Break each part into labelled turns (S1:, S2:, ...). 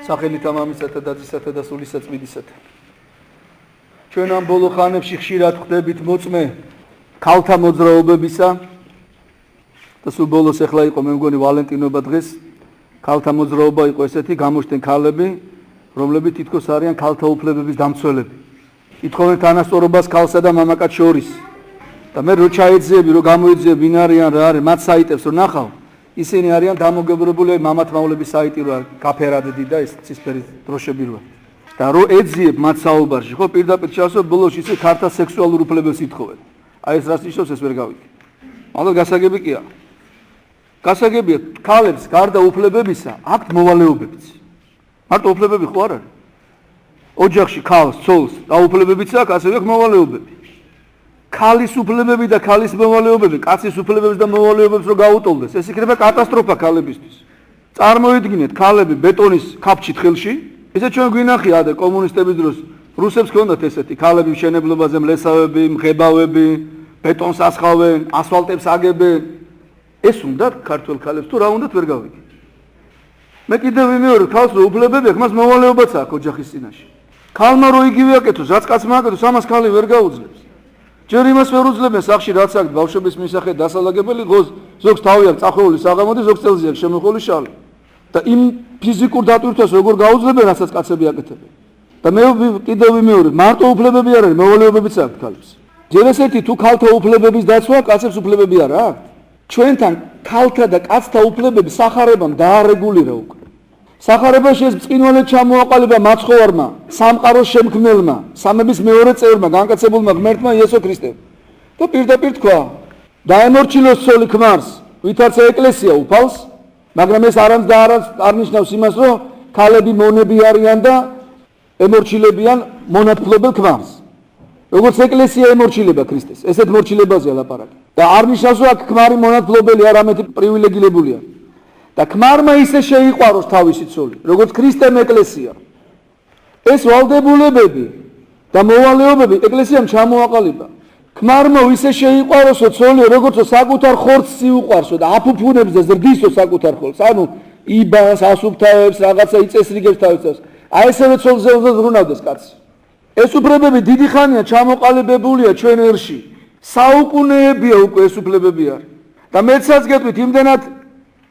S1: სახელითა მამისათა და ძისათა და სულისა წმინდისათა. ჩვენ ამ ბოლო ხანებში ხშირად ხვდებით მოწმე ქალთა მოძრაობებისა და სულ ბოლოს ახლა იყო მე მგონი ვალენტინობა დღეს ქალთა მოძრაობა იყო ესეთი გამოჩნდნენ ქალები რომლებიც თითქოს არიან ქალთა უფლებების დამცველები. ითხოვენ თანასწორობას ქალსა და მამაკაც შორის. და მე რო ჩაეძიები რო გამოეძიები ვინ არიან რა არის მათ საიტებს რო ნახავ ისინი არიან დამოგებრებული მამათმავლების საიტი რო გაფერადდი და ეს ცისფერი დროშები რო და რო ეძიებ მათ საუბარში ხო პირდაპირ ჩასო ბოლოში ისე ქალთა სექსუალურ უფლებებს ითხოვენ. აი ეს რას ნიშნავს ეს ვერ გავიგე. მაგრამ გასაგები კი არა. გასაგებია ქალებს გარდა უფლებებისა აქვთ მოვალეობებიც. მარტო უფლებები ხო არ არის? ოჯახში ქალს, ცოლს და უფლებებიც აქვს, ასევე აქვს მოვალეობები. ქალის უფლებები და ქალის მოვალეობები, კაცის უფლებებს და მოვალეობებს რო გაუტოლდეს, ეს იქნება კატასტროფა ქალებისთვის. წარმოიდგინეთ, ქალები ბეტონის ქაფჩით ხელში, ესე ჩვენ გვინახია და კომუნისტების დროს რუსებს ჰქონდათ ესეთი ქალები მშენებლობაზე მლესავები, მღებავები, ბეტონს ასხავენ, ასფალტებს აგებენ. ეს უნდა ქართველ ქალებს თუ რა უნდათ ვერ გავიგე. მე კიდევ ვიმეორებ, ქალს რო უფლებები აქვს, მას მოვალეობაც აქვს ოჯახის წინაშე. ქალმა რო იგივე აკეთოს, რაც კაცმა აკეთოს, ამას ქალი ვერ გაუძლებს. ჯერ იმას ვერ უძლებენ სახში რაც აქვს ბავშვების მისახე დასალაგებელი ზოგს თავი აქვს წახვეული საღამოდი ზოგს წელზე აქვს შემოხული შალი და იმ ფიზიკურ დატვირთვას როგორ გაუძლებენ რასაც კაცები აკეთებენ და მე კიდევ ვიმეორებ მარტო უფლებები არ არის მოვალეობებიც აქვს ქალებს ჯერ ესეთი თუ ქალთა უფლებების დაცვა კაცებს უფლებები არ აქვს ჩვენთან ქალთა და კაცთა უფლებები სახარებამ დაარეგულირა უკვე სახარებაში ეს ბრწყინვალედ ჩამოაყალიბა მაცხოვარმა, სამყაროს შემქმნელმა, სამების მეორე წევრმა, განკაცებულმა ღმერთმა იესო ქრისტემ. და პირდაპირ თქვა, დაემორჩილოს ცოლი ქმარს, ვითარც ეკლესია უფალს, მაგრამ ეს არ ნიშნავს იმას, რომ ქალები მონები არიან და ემორჩილებიან მონათმფლობელ ქმარს. როგორც ეკლესია ემორჩილება ქრისტეს, ესეთ მორჩილებაზეა ლაპარაკი. და არ ნიშნავს, რომ აქ ქმარი მონათმფლობელი არამედ პრივილეგირებულია. და ქმარმა ისე შეიყვაროს თავისი ცოლი, როგორც ქრისტემ ეკლესია. ეს ვალდებულებები და მოვალეობები ეკლესიამ ჩამოაყალიბა. ქმარმა ისე შეიყვაროსო ცოლი, როგორც საკუთარ ხორცს სიუყვარსო და აფუფუნებს და ზრდისო საკუთარ ხორცს. ანუ იბანს, ასუფთავებს, რაღაცა იწესრიგებს თავისას. აი ესევე ცოლზე უნდა ზრუნავდეს კაცი. ეს უფლებები დიდი ხანია ჩამოყალიბებულია ჩვენ ერში. საუკუნეებია უკვე ეს უფლებები არის. და მეცაც გეტყვით იმდენად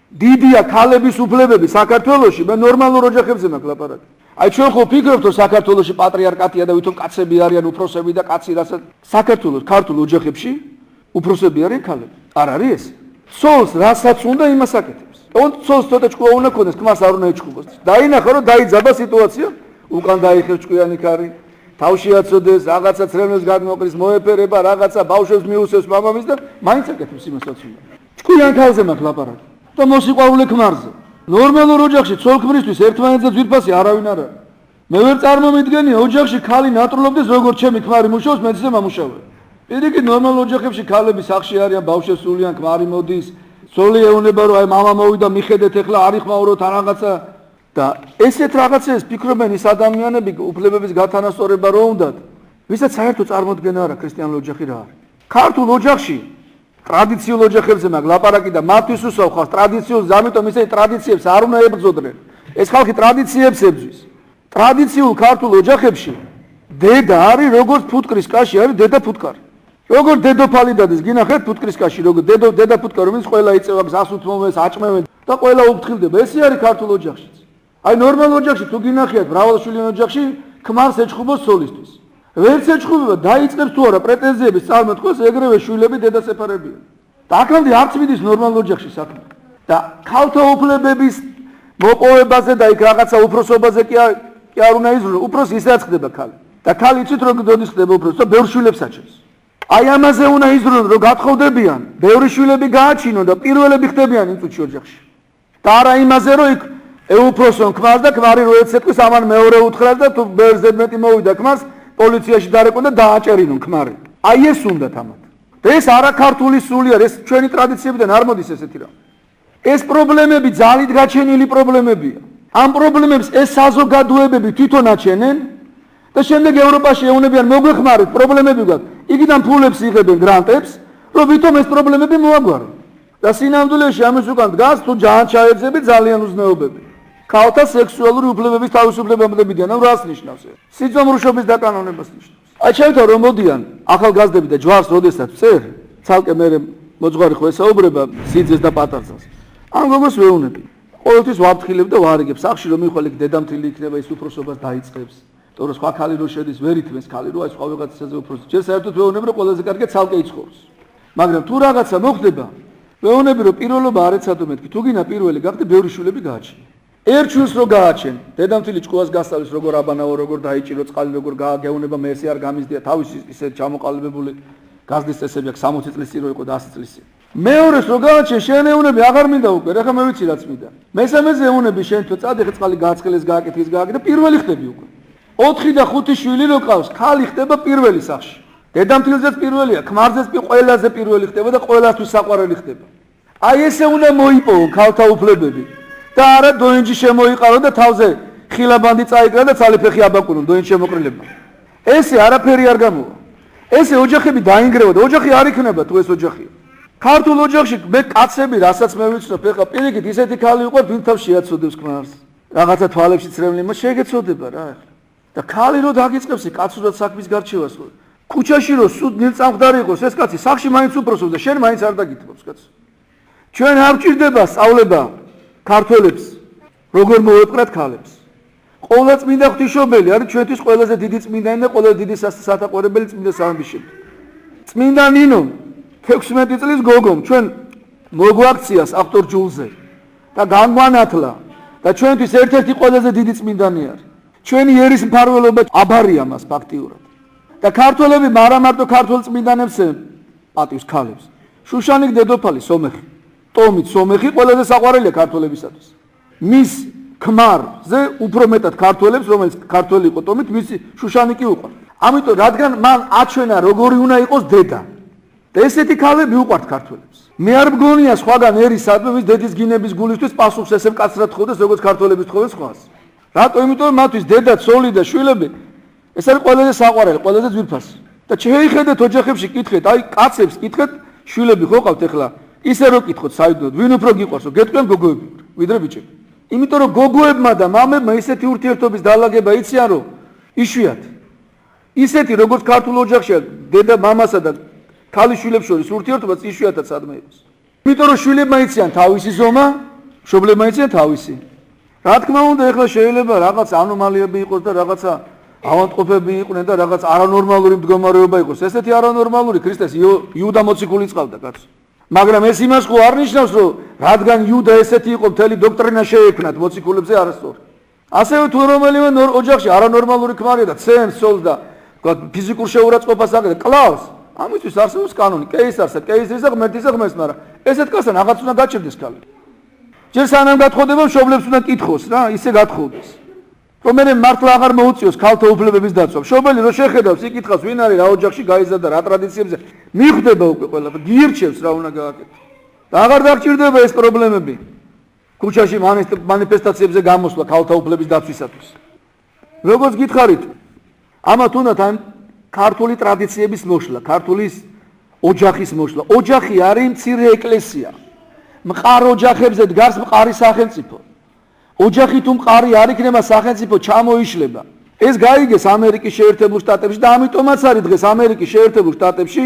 S1: დიდია ქალების უფლებები საქართველოში, მე ნორმალურ ოჯახებზე მაქვს ლაპარაკი. აი ჩვენ ხო ვფიქრობთ, რომ საქართველოში პატრიარქატია და ვითომ კაცები არიან უფროსები და კაცი რასაც საქართველოს ქართულ ოჯახებში უფროსები არიან ქალები. არ არის ეს? ცოლს რასაც უნდა იმას აკეთებს. ცოლს ცოტა ჭკუა უნდა ქონდეს, ქმარს არ უნდა ეჭკუბოს. დაინახა რომ დაიძაბა სიტუაცია, უკან დაიხევს ჭკვიანი ქარი, თავში აწოდეს, რაღაცა ცრემლებს გადმოყრის, მოეფერება, რაღაცა ბავშვებს მიუსევს მამამის და მაინც აკეთებს იმასაც უნდა. ჭკვიან ქალზე მაქვს ლაპარაკი. და მოსიყვარულე ქმარზე. ნორმალურ ოჯახში ცოლ-ქმრისთვის ერთმანეთზე ძვირფასი არავინ არ არის. მე ვერ წარმომიდგენია ოჯახში ქალი ნატრულობდეს როგორც ჩემი ქმარი მუშაობს, მეც ისე მომუშავე. პირიქით ნორმალურ ოჯახებში ქალები სახში არიან, ბავშვებს სულიან, ქმარი მოდის, ცოლი ეუნება რომ აი მამა მოვიდა, მიხედეთ ეხლა არ იხმაუროთ ან რაღაცა და ესეთ რაღაცებს ფიქრობენ ის ადამიანები უფლებების გათანასწორება რო უნდათ, ვისაც საერთოდ წარმოდგენა არა ქრისტიანული ოჯახი რა არის. ქართულ ოჯახში ტრადიციულ ოჯახებზე მაგ ლაპარაკი და მათთვის უსვავ ხარ ტრადიციულს, ამიტომ ისეთი ტრადიციებს არ უნდა ებრძოდნენ. ეს ხალხი ტრადიციებს ებძვის. ტრადიციულ ქართულ ოჯახებში დედა არის როგორც ფუტკრის კაში არის დედა ფუტკარი. როგორც დედოფალი დადეს, გინახეთ ფუტკრის კაში, როგორც დედა ფუტკარი, რომელიც ყველა იწევა გზას უთმოვეს, აჭმევენ და ყველა უფრთხილდება. ესე არის ქართულ ოჯახშიც. აი ნორმალურ ოჯახში თუ გინახიათ მრავალშვილიან ოჯახში ქმარს ეჭხუბოს ცოლისთვის. ვერც ეჭხუბება, დაიწყებს თუ არა პრეტენზიების წარმოთქმას, ეგრევე შვილები დედას ეფარებიან. და აქამდე არც მიდის ნორმალურ ოჯახში საქმე. და ქალთა უფლებების მოპოვებაზე და იქ რაღაცა უფროსობაზე კი არ უნდა იზრუნო, უფროსი ისედაც ხდება ქალი. და ქალი იცით რომ დოდის ხდება უფროსი და ბევრ შვილებს აჩენს. აი ამაზე უნდა იზრუნონ, რომ გათხოვდებიან, ბევრი შვილები გააჩინონ და პირველები ხდებიან იმ წუთში ოჯახში. და არა იმაზე, რომ იქ ეუფროსონ ქმარს და ქმარი რო ეცეთქვის, ამან მეორე უთხრას და თუ ბევრზე მეტი მოვიდა ქმარს პოლიციაში დარეკონ და დააჭერინონ ქმარი. აი ეს უნდათ ამათ. და ეს არაქართული სული არის, ეს ჩვენი ტრადიციებიდან არ მოდის ესეთი რამ. ეს პრობლემები ძალით გაჩენილი პრობლემებია. ამ პრობლემებს ეს საზოგადოებები თვითონ აჩენენ და შემდეგ ევროპაში ეუნებიან მოგვეხმარეთ, პრობლემები გვაქვს. იქიდან ფულებს იღებენ გრანტებს, რომ ვითომ ეს პრობლემები მოაგვარონ. და სინამდვილეში ამის უკან დგას თუ ჯანმრთელობები ძალიან უზნეობები. ქალთა სექსუალური უფლებების თავისუფლებამდე მიდიან, ანუ რას ნიშნავს? სიძომრუშობის დაკანონებას ნიშნავს. აი ჩემთან რომ მოდიან ახალგაზრდები და ჯვარს როდესაც წერ, ცალკე მე მოძღვარი ხო ესაუბრება სიძეს და პატარცას. ამ გოგოს ვეუბნები. ყოველთვის ვაფრთხილებ და ვარიგებ, სახში რომ მიხვალე დედამთილი იქნება ის უფროსობას დაიწყებს. თორე სხვა ქალი რო შედის, ვერ ითმეს ქალი რო აი სხვა ვიღაცაზე უფროსი. ჯერ საერთოდ ვეუბნები რომ ყველაზე კარგია ცალკე იცხოვროს. მაგრამ თუ რაღაცა მოხდება, ვეუბნები რომ პირველობა არ ეცადო მეთქი, თუ გინდა პირველი გახდე, ბევრი შვილები გააჩინე. ერთ შვილს რო გააჩენ, დედამთილი ჭკუას გასწავლის როგორ აბანაო, როგორ დაიჭირო წყალი, როგორ გააგეუნება, მე ესე არ გამიზდია, თავისი ისე ჩამოყალიბებული გაზდის წესები აქვს 60 წლის წინ რო იყო და 100 წლის წინ. მეორეს რო გააჩენ, შენ ეუნები აღარ მინდა უკვე, რა ხა მე ვიცი რაც მინდა. მესამეზე ეუნები შენ თუ წადე ხე წყალი გააცხელეს, გააკეთეს, გააკეთე, პირველი ხდები უკვე. 4 და 5 შვილი რო ყავს, ქალი ხდება პირველი სახში. დედამთილზეც პირველია, ქმარზეც ყველაზე პირველი ხდება და ყველასთვის საყვარელი ხდება. აი ესე უნდა მოიპოვო ქალთა უფლებები. და არა დოინჯი შემოიყარო და თავზე ხილაბანდი წაიკრა და ცალიფეხი აბაკუნო დოინჯი შემოყრილებმა. ესე არაფერი არ გამოვა. ესე ოჯახები დაინგრევა და ოჯახი არ იქნება თუ ეს ოჯახია. ქართულ ოჯახში მე კაცები რასაც მე ვიცნობ, ეხლა პირიქით ისეთი ქალი იყო, ვინ თავს შეაცოდებს ქმარს. რაღაცა თვალებში წრემლი მას შეგეცოდება რა ეხლა. და ქალი რო დაგიწყებს კაცურად საქმის გარჩევას, ქუჩაში რო სულ ნილწამხდარი იყოს ეს კაცი, სახში მაინც უფროსობს და შენ მაინც არ დაგითმობს კაცო. ჩვენ არ ვჭირდება სწავლება ქართველებს როგორ მოვეპყრათ ქალებს. ყოვლა წმინდა ღვთისმშობელი არის ჩვენთვის ყველაზე დიდი წმინდანი და ყველაზე დიდი სათაყვერებელი წმინდა სამბიშები. წმინდა ნინო 16 წლის გოგომ ჩვენ მოგვაქციას ავტორჯულზე და განგვანათლა და ჩვენთვის ერთ-ერთი ყველაზე დიდი წმინდანი არის. ჩვენი ერის მფარველობა აბარია მას ფაქტიურად. და ქართველები არა მარტო ქართულ წმინდანებს პატივს ქალებს. შუშანიკ დედოფალი სომეხი ტომით სომეხი ყველაზე საყვარელია ქართველებისათვის. მის ქმარზე უფრო მეტად ქართველებს, რომელიც ქართველი იყო ტომით, მისი შუშანიკი უყვართ. ამიტომ რადგან მან აჩვენა როგორი უნდა იყოს დედა. და ესეთი ქალები უყვართ ქართველებს. მე არ მგონია სხვაგან ერის სადმე ვის დედის გინების გულისთვის პასუხს ესე მკაცრად ხოვდეს, როგორც ქართველების თხოვეს სხვას. რატო? იმიტომ მათთვის დედა, ცოლი და შვილები ეს არის ყველაზე საყვარელი, ყველაზე ძვირფასი. და შეიხედეთ ოჯახებში კითხეთ, აი კაცებს კითხეთ, შვილები ხო ყავთ ეხლა? ისე რო კითხოთ საერთოდ, ვინ უფრო გიყვარსო, გეტყვიან გოგოები, ვიდრე ბიჭები. იმიტომ რომ გოგოებმა და მამებმა ისეთი ურთიერთობის დალაგება იციან, რომ იშვიათი. ისეთი როგორც ქართულ ოჯახშია დედა მამასა და ქალის შვილებს შორის ურთიერთობა იშვიათად სადმე იყოს. იმიტომ რომ შვილებმა იციან თავისი ზომა, მშობლებმა იციან თავისი. რა თქმა უნდა, ეხლა შეიძლება რაღაც ანომალიები იყოს და რაღაცა ავადმყოფები იყვნენ და რაღაც არანორმალური მდგომარეობა იყოს. ესეთი არანორმალური ქრისტეს იუდა მოციქული წყავდა კაცო. მაგრამ ეს იმას ხო არ ნიშნავს, რომ რადგან იუდა ესეთი იყო, მთელი დოქტრინა შეექმნათ მოციქულებზე არასწორი. ასევე თუ რომელიმე ოჯახში არანორმალური ქმარია და ცემს სოლს და ფიზიკურ შეურაცხყოფას აკეთებს, კლავს, ამისთვის არსებობს კანონი, კეისარსა, კეისრისა, ღმერთისა, ღმერთს, მაგრამ ესეთ კაცთან რაღაც უნდა გაჩერდეს ქალი. ჯერ სანამ გათხოვდება, მშობლებს უნდა კითხოს რა, ისე გათხოვდეს. რომ მე მართლა აღარ მოუწიოს ქალთა უფლებების დაცვა. მშობელი რო შეხედავს, იკითხავს, ვინ არის რა ოჯახში გაიზარდა, რა ტრადიციებზე, მიხვდება უკვე ყველაფერი, გირჩევს რა უნდა გააკეთოს. და აღარ დაგჭირდება ეს პრობლემები. ქუჩაში მანიფესტაციებზე გამოსვლა ქალთა უფლების დაცვისათვის. როგორც გითხარით, ამათ უნდა თან ქართული ტრადიციების მოშლა, ქართულის ოჯახის მოშლა. ოჯახი არის მცირე ეკლესია. მყარ ოჯახებზე დგას მყარი სახელმწიფო. ოჯახი თუ მყარი არ იქნება, სახელმწიფო ჩამოიშლება. ეს გაიგეს ამერიკის შეერთებულ შტატებში და ამიტომაც არის დღეს ამერიკის შეერთებულ შტატებში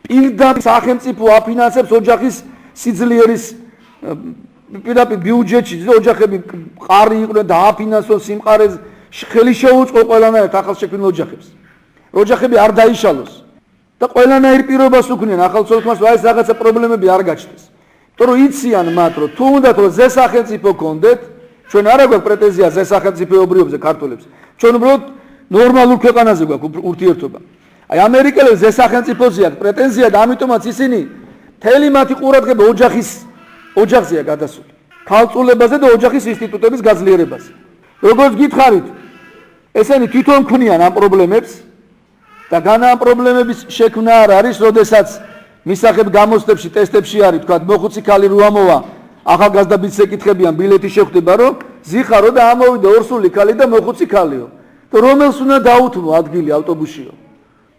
S1: პირდაპირ სახელმწიფო აფინანსებს ოჯახის სიძლიერის პირდაპირ ბიუჯეტში ოჯახები მყარი იყვნენ და აფინანსონ სიმყარეს ხელი შეუწყო ყველანაირ ახალშექმნილ ოჯახებს. ოჯახები არ დაიშალოს და ყველანაირ პირობას უქმნიან ახალცოლქმას, რომ ეს რაღაცა პრობლემები არ გაჩნდეს. იმიტომ რომ იციან მათ, რომ თუ უნდათ რომ ზე სახელმწიფო გქონდეთ, ჩვენ არ აქვს პრეტენზია ზე სახელმწიფოებრიობზე ქართველებს. ჩვენ უბრალოდ ნორმალურ ქვეყანაზე გვაქვს ურთიერთობა. აი ამერიკელებს ზე სახელმწიფოზე აქვს პრეტენზია და ამიტომაც ისინი მთელი მათი ყურადღება ოჯახზეა გადასული. ქალწულებაზე და ოჯახის ინსტიტუტების გაძლიერებაზე. როგორც გითხარით, ესენი თვითონ ქმნიან ამ პრობლემებს და განა ამ პრობლემების შექმნა არ არის, როდესაც მისაღებ გამოცდებში, ტესტებში არის, თქვა მოხუცი ქალი რო ამოვა, ახალგაზრდა ბიჭს ეკითხებიან, ბილეთი შეხვდება, რომ ზიხარო და ამოვიდა ორსული ქალი და მოხუცი ქალიო. და რომელს უნდა დაუთმო ადგილი ავტობუსშიო.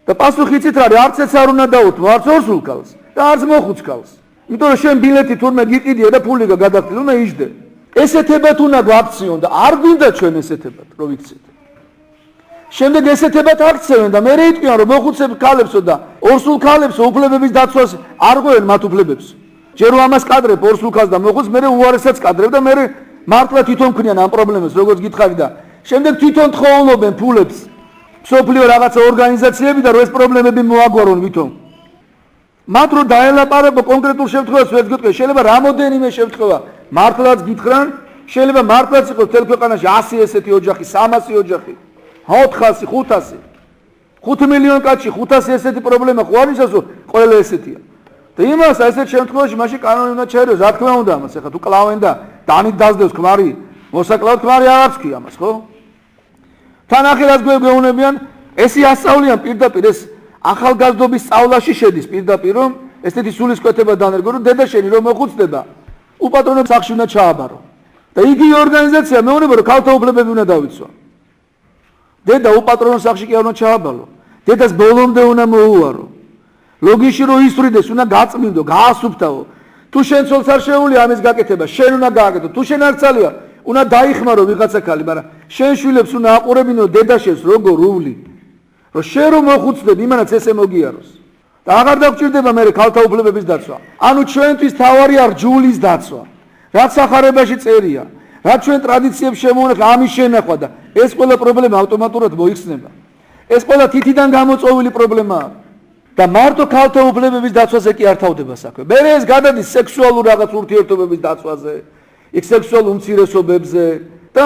S1: და პასუხი იცით რა არის, არც ეს არ უნდა დაუთმო, არც ორსულ ქალს და არც მოხუც ქალს. იმიტომ რომ შენ ბილეთი თურმე გიყიდია და ფული გადაგხდილი, უნდა იჯდე. ესეთებად უნდა გვაქციონ და არ გვინდა ჩვენ ესეთებად რომ იქცეთ. შემდეგ ესეთებად აქცევენ და მე იტყვიან რომ მოხუცებ ქალებსო და ორსულ ქალებსო უფლებების დაცვას არ ღვევენ მათ უფლებებს. ჯერ რომ ამას კადრებ ორსულ ქალს და მოხუცს მე უარესაც კადრებ და მე მართლა თვითონ ქმნიან ამ პრობლემას როგორც გითხარი და შემდეგ თვითონ თხოვლობენ ფულებს მსოფლიო რაღაცა ორგანიზაციები და რომ ეს პრობლემები მოაგვარონ ვითომ. მათ რო დაელაპარაკო კონკრეტულ შემთხვევას ვერ გეტყვი, შეიძლება რამოდენიმე შემთხვევა მართლაც გითხრან, შეიძლება მართლაც იყოს თელ ქვეყანაში 100 ესეთი ოჯახი, 300 ოჯახი, 400, 500. 5 მილიონ კაცში 500 ესეთი პრობლემა ხო არის ასო, ყველა ესეთია. და იმას ასეთ შემთხვევაში მაშინ კანონი უნდა ჩაეროს, რა თქმა უნდა ამას, ეხლა თუ კლავენ და დანით დასდევს ქმარი, მოსაკლავად ქმარი არ აქვს კი ამას, ხო? თან ახლა გვეუბნებიან, ესი ასწავლიან პირდაპირ ეს ახალგაზრდობის სწავლაში შედის პირდაპირ რომ ესეთი სულისკვეთება დანერგო რომ დედა შენი რომ მოხუცდება უპატრონო სახში უნდა ჩააბარო და იგი ორგანიზაცია მეუბნება რომ ქალთა უფლებები უნდა დავიცვა დედა უპატრონო სახში კი არ უნდა ჩააბალო დედას ბოლომდე უნდა მოუარო ლოგიში რომ ისვრიდეს უნდა გაწმინდო გაასუფთავო თუ შენ ცოლს არ შეუძლია ამის გაკეთება შენ უნდა გააკეთო თუ შენ არ ძალია უნდა დაიხმარო ვიღაცა ქალი მაგრამ შენ შვილებს უნდა აყურებინო დედა შენს როგორ უვლი რომ შენ რომ მოხუცდები იმანაც ესე მოგიაროს და აღარ დაგჭირდება მე ქალთა უფლებების დაცვა ანუ ჩვენთვის თავარია რჯულის დაცვა რაც სახარებაში წერია რაც ჩვენ ტრადიციებს შემოუნახა ამის შენახვა და ეს ყველა პრობლემა ავტომატურად მოიხსნება ეს ყველა თითიდან გამოწვეული პრობლემაა და მარტო ქალთა უფლებების დაცვაზე კი არ თავდება საქმე მე ეს გადადის სექსუალურ რაღაც ურთიერთობების დაცვაზე იქ სექსუალურ უმცირესობებზე და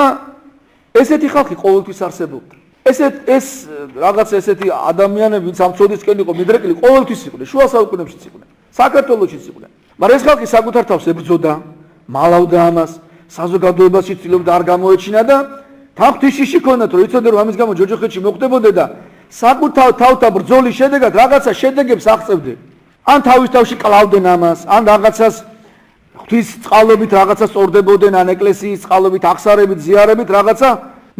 S1: ესეთი ხალხი ყოველთვის არსებობდა ეს რაღაც ესეთი ადამიანები ამ წოდისკენ იყო მიდრეკილი ყოველთვის იყვნენ შუა საუკუნეებშიც იყვნენ საქართველოშიც იყვნენ მაგრამ ეს ხალხი საკუთარ თავს ებრძოდა მალავდა ამას საზოგადოებაში ცდილობდა არ გამოეჩინა და თავთიშიში ქონდათ რომ იცოდნენ რომ ამის გამო ჯოჯოხეთში მოხდებოდა და საკუთარ თავთა ბრძოლის შედეგად რაღაცა შედეგებს აღწევდნენ ან თავის თავში კლავდნენ ამას ან რაღაცას ღვთის წყალობით რაღაცა სწორდებოდნენ ან ეკლესიის წყალობით აღსარებით ზიარებით რაღაცა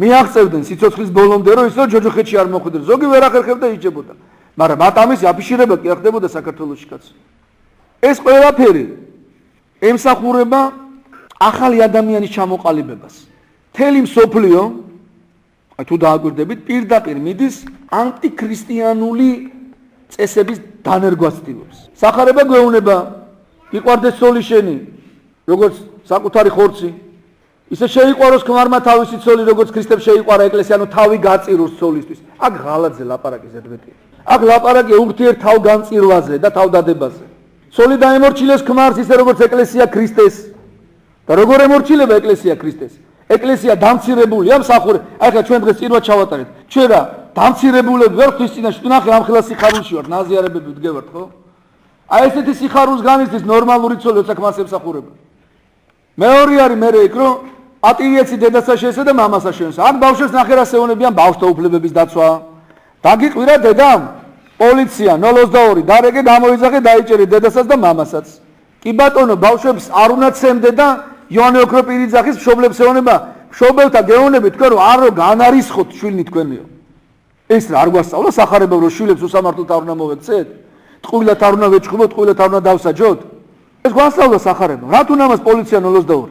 S1: მიაღწევდნენ სიცოცხლის ბოლომდე რომ ისო ჯოჯოხეთში არ მოხვდნენ ზოგი ვერ ახერხებდა იჯებოდა მაგრამ მათ ამის აფიშირება კი ახდებოდა საქართველოში კაც ეს ყველაფერი ემსახურება ახალი ადამიანის ჩამოყალიბებას მთელი მსოფლიო აი თუ დააკვირდებით პირდაპირ მიდის ანტიქრისტიანული წესების დანერგვას ცდილობს სახარება გვეუბნება იყვარდეს ცოლი შენი როგორც საკუთარი ხორცი ისე შეიყვაროს ქმარმა თავისი ცოლი როგორც ქრისტემ შეიყვარა ეკლესია ანუ თავი გაწიროს ცოლისთვის აქ ღალატზე ლაპარაკი ზედმეტია აქ ლაპარაკი ურთიერთ თავგანწირვაზე და თავდადებაზე ცოლი დაემორჩილეს ქმარს ისე როგორც ეკლესია ქრისტეს და როგორ ემორჩილება ეკლესია ქრისტეს ეკლესია დამცირებულია მსახურე აი ხა ჩვენ დღეს წირვა ჩავატარეთ ჩვენ რა დამცირებულები ვარ ღვთის წინაშე ნახე ამ ხელა სიხარულში ვარ ნაზიარებები ვდგევართ ხო აი ესეთი სიხარულს განიცდის ნორმალური ცოლი როცა ქმარს ემსახურება მეორე არის მე იქ რომ ატივიეცი დედასა შეესა და მამასა შეესა. აქ ბავშვებს ნახერას ეუბნებიან ბავშვთა უფლებების დაცვა. დაგიყვირა დედამ, პოლიცია 022 დარეგე გამოიძახე დაიჭერე დედასაც და მამასაც. კი ბატონო, ბავშვებს არ უნდა ცემდე და იოანე ოქროპირიძახის მშობლებს ეუბნება, მშობელთა გეუბნებით თქვენ რომ არ განარისხოთ შვილნი თქვენიო. ეს რა არ გვასწავლა სახარება რომ შვილებს უსამართლოდ არ უნდა მოვექცეთ? ტყუილად არ უნდა ვეჭხუბოთ, ტყუილად არ უნდა დავსაჯოთ? ეს გვასწავლა სახარება. რა თუ ამას პოლიცია 022.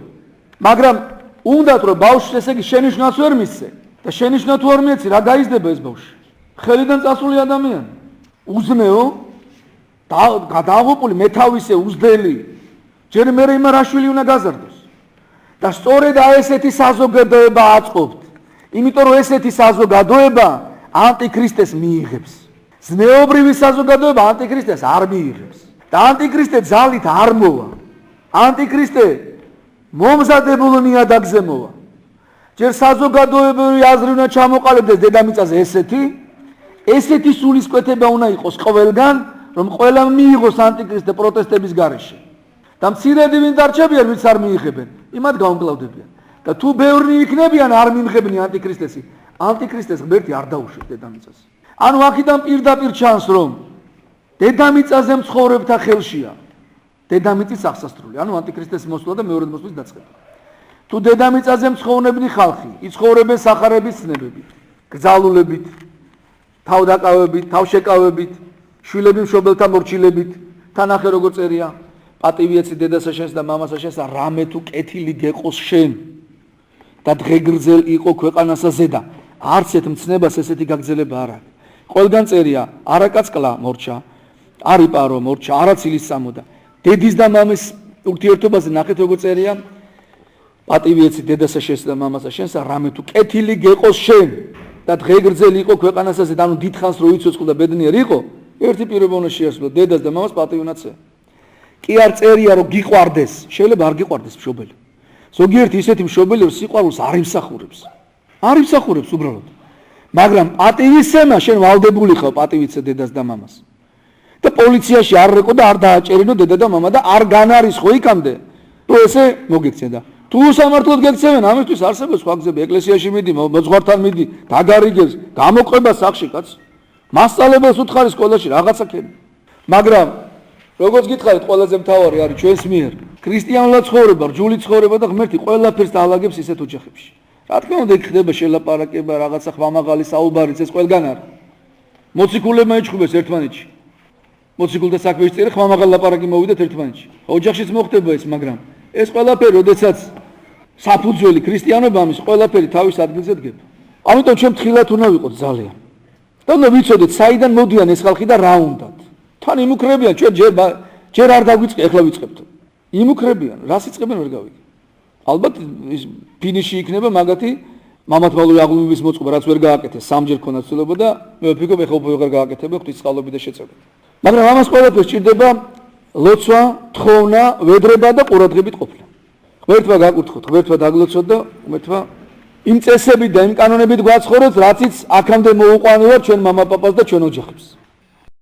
S1: მაგრამ უნდათ რომ ბავშვს ესე იგი შენიშვნას ვერ მისცე და შენიშვნა თუ არ მიეცი რა გაიზრდება ეს ბავშვი? ხელიდან წასული ადამიანი. უზნეო გადაღუპული მეთავისე უზდელი. ჯერ მე იმა რაშვილი უნდა გაზარდოს. და სწორედ ესეთი საზოგადოება აწყობთ. იმიტომ რომ ესეთი საზოგადოება ანტიქრისტეს მიიღებს. ზნეობრივი საზოგადოება ანტიქრისტეს არ მიიღებს. და ანტიქრისტე ძალით არ მოვა. ანტიქრისტე მომზადებულ ნიადაგზე მოვა. ჯერ საზოგადოებრივი აზრი უნდა ჩამოყალიბდეს დედამიწაზე ესეთი სულისკვეთება უნდა იყოს ყველგან, რომ ყველა მიიღოს ანტიქრისტე პროტესტების გარეშე. და მცირედი ვინ დარჩებიან, ვინც არ მიიღებენ, იმათ გაუმკლავდებიან. და თუ ბევრი იქნებიან არ მიიღებენ ანტიქრისტესი, ანტიქრისტეს ღმერთი არ დაუშვებს დედამიწას. ანუ აქედან პირდაპირ ჩანს, რომ დედამიწაზე მცხოვრებთა ხელშია. დედამიწის აღსასრული, ანუ ანტიქრისტეს მოსვლა და მეორე მოსვლის დაწყება. თუ დედამიწაზე მცხოვრებნი ხალხი, იცხოვრებენ სახარების ცნებებით, გრძალულებით, თავდაკავებით, თავშეკავებით, შვილები მშობელთა მორჩილებით, თანახე როგორ წერია, პატივიეცი დედასა შენს და მამასა შენს და რამე თუ კეთილი გეყოს შენ და დღეგრძელ იყო ქვეყანასა ზედა. არც ერთ მცნებას ესეთი გაგრძელება არ აქვს. ყველგან წერია არაკაცკლა მორჩა, არ იპარო მორჩა, არაცილის სამოდა. დედის და მამის ურთიერთობაზე ნახეთ როგორ წერია პატივიეცი დედასა შენს და მამასა შენს და რამე თუ კეთილი გეყოს შენ და დღეგრძელი იყო ქვეყანასა ზედა. ანუ დიდხანს რო იცოცხლო და ბედნიერი იყო, ერთი პიროვნა შეასრულა დედას და მამას პატივნაცე. კი არ წერია რომ გიყვარდეს, შეიძლება არ გიყვარდეს მშობელი. ზოგიერთი ისეთი მშობელი რომ სიყვარულს არ იმსახურებს. არ იმსახურებს უბრალოდ. მაგრამ პატივისცემა შენ ვალდებული ხარ პატივიცე დედას და მამას. და პოლიციაში არ რეკო და არ დააჭერინო დედა და მამა და არ განარისხო იქამდე. თუ ესე მოგექცენ და თუ სამართლოდ გექცევენ ამისთვის არსებობს სხვა გზები ეკლესიაში მიდი, მოძღვართან მიდი, დაგარიგებს, გამოყვება სახში კაც. მასწავლებელს უთხარი სკოლაში რაღაცა ქენი. მაგრამ როგორც გითხარით, ყველაზე მთავარი არის ჩვენს მიერ ქრისტიანულად ცხოვრება, რჯული ცხოვრება და ღმერთი ყველაფერს დაალაგებს ისეთ ოჯახებში. რა თქმა უნდა, იქ ხდება შელაპარაკება, რაღაცა ხვამაღალი საუბარიც, ეს ყველგან არის. მოციქულებმა იჩხუბეს ერთმანეთში. მოციქულთა საქმეში წერე ხვამაღალი ლაპარაკი მოვიდეთ ერთმანეთში. ოჯახშიც მოხდება ეს, მაგრამ ეს ყველაფერი, როდესაც საფუძველი ქრისტიანობა ამის ყველაფერი თავის ადგილზე დგება. ამიტომ ჩვენ თხილად უნდა ვიყოთ ძალიან. და უნდა ვიცოდეთ, საიდან მოდიან ეს ხალხი და რა უნდათ. თან იმუქრებიან, ჩვენ ჯერ არ დაგვიწყე, ეხლა ვიწყებთ. იმუქრებიან, რას იწყებენ ვერ გავიგე. ალბათ ის ფინიში იქნება მაგათი მამათმალური აღლუმების მოწყობა, რაც ვერ გააკეთეს, სამჯერ ქონდა ცდილობა და მე ვფიქრობ, ეხლა უფრო ვერ გააკეთება ღვთისწყალობით და შეწევით. მაგრამ ამას ყველაფერს სჭირდება ლოცვა, თხოვნა, ვედრება და ყურადღებით ყოფნა. ღმერთმა გაკურთხოთ, ღმერთმა დაგლოცოთ და ღმერთმა იმ წესებით და იმ კანონებით გვაცხოვროთ, რაციც აქამდე მოუყვანილად ჩვენ მამაპაპას და ჩვენ ოჯახებს.